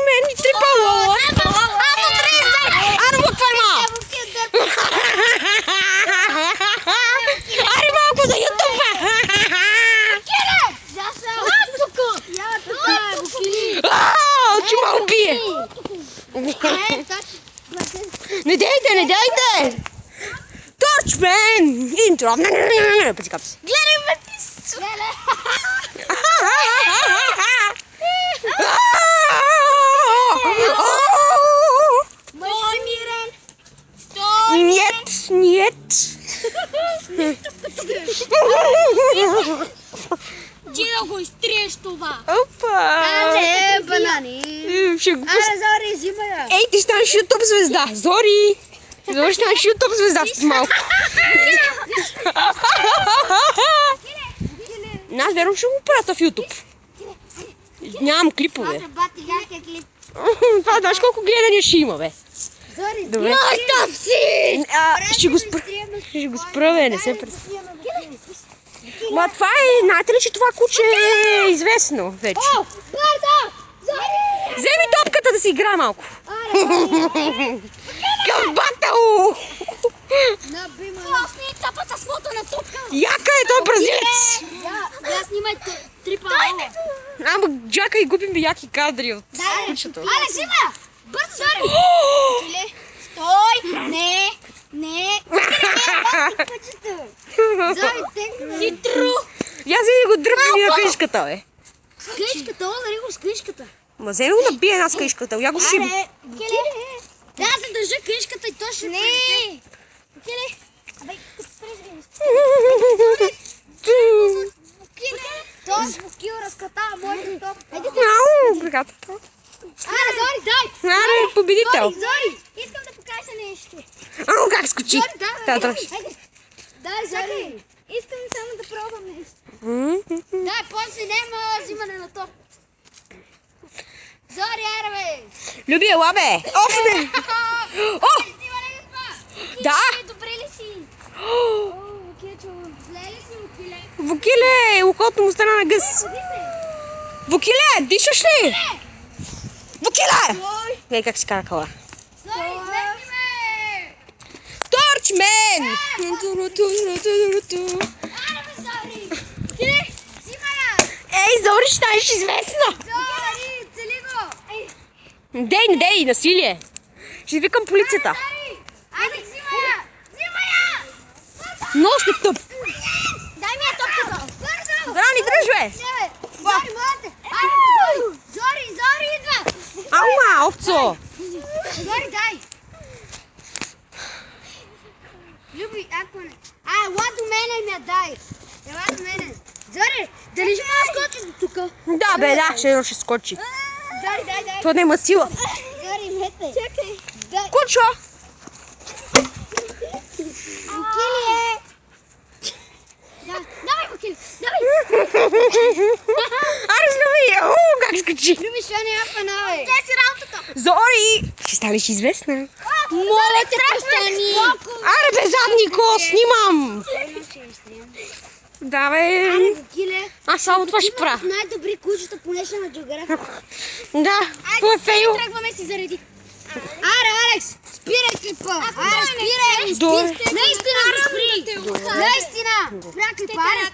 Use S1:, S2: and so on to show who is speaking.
S1: мен и трипало. Аре, муквай ма! Аре, малко за YouTube! Че ма убие! Не дейте! Torchman! Intro! Почекай се.
S2: Гледай ме ти су! Мирен!
S1: Нет!
S2: Ти да го изтриеш това!
S1: Опа!
S3: Аре, банани!
S1: Ще го пусна.
S3: Аре, Зори, взимай я!
S1: Ей, ти станеш YouTube звезда! Зори станеш YouTube звезда след малко. Аз вярвам ще го прата в YouTube. Нямам клипове.
S3: Бати, как е клип?
S1: Това знаеш колко гледания ще има, бе.
S3: Зори,
S1: Добре. Ще го спра, бе, не се представя. Ма това е, знаете ли, че това куче е известно вече?
S3: О, Барда! Зори!
S1: Вземи топката да си игра малко. Към батъл!
S3: Наби ме!
S2: Пусни тапата смотана топка!
S1: Яка е този бразилец!
S3: Я снимай трипа.
S1: Ама джака и губим яки кадри от кучето.
S3: Аре, взимай! Бързо, Зори! Стой! Не! Зори, тегна!
S2: Хитро!
S1: Я вземи го дръпни на къишката, бе.
S3: Къишката, удари го с къишката.
S1: Ма вземи го да бие една с къишката, я го шиба.
S3: Аре, да се държа къишката и то ще прилете. Келе! Абе, той звуки разкатава моите топ.
S1: Ау, бригатата.
S3: Аре, Зори, дай!
S1: Аре, победител.
S3: Зори, искам да покажа нещо.
S1: Ау, как скочи.
S3: Дай,
S1: Да,
S3: дай, Зори. Искам само да пробвам нещо. Дай, после няма взимане на топ. Зори, аре, бе!
S1: Люби, ела, бе. Оф, не. О, да.
S3: Добре ли си? Вукилчо, зле ли си, Вукиле?
S1: Вукиле, ухото му стана на гъс.
S3: Ходи се!
S1: Вукиле, дишаш ли? Вукиле!
S3: Стой!
S1: Ей, как си каракала.
S3: Зори, вземи ме!
S1: Торчмен!
S3: Аре, бе, Зори! Вукиле, взимай я!
S1: Ей, Зори, ще станеш известна.
S3: Зори, цели го!
S1: Не дей, насилие. Ще викам полицията.
S3: Зори! Айде, взимай я! Взимай я!
S1: Нос не тъп.
S3: Дай ми я топката! Бързо!
S1: Брани, дръж, бе.
S3: Зори, моята! Айде, Зори! Зори идва!
S1: Аума, овцо.
S3: Зори, дай! Люби, ако не... ела до мене ми я дай! Ела до мене! Зори, дали ще мога да скочиш до тука?
S1: Да, бе, да, ще скочи.
S3: Зори, дай!
S1: Това няма сила.
S3: Зори, мете! Чакай! Дай!
S1: Кучо!
S3: Вукилие! Давай, Вукилие! Давай!
S1: Аре, Люби, как скочи.
S3: Люби, ще не я пана, бе! Дай си работата!
S1: Зори! Ще станеш известна.
S3: Моля те, престани!
S1: Аре, бе, заднико, снимам. Да, бе.
S3: Аре, Вукиле!
S1: Аз само това ще правя.
S3: Най-добри кучета, поне ще на география.
S1: Да, това е фейл.
S3: Тръгваме си заради. Аре, Алекс, спирай клипа! Аре, спирай!
S1: Добре.
S3: Наистина го спри! Наистина! Спря клипа, аре!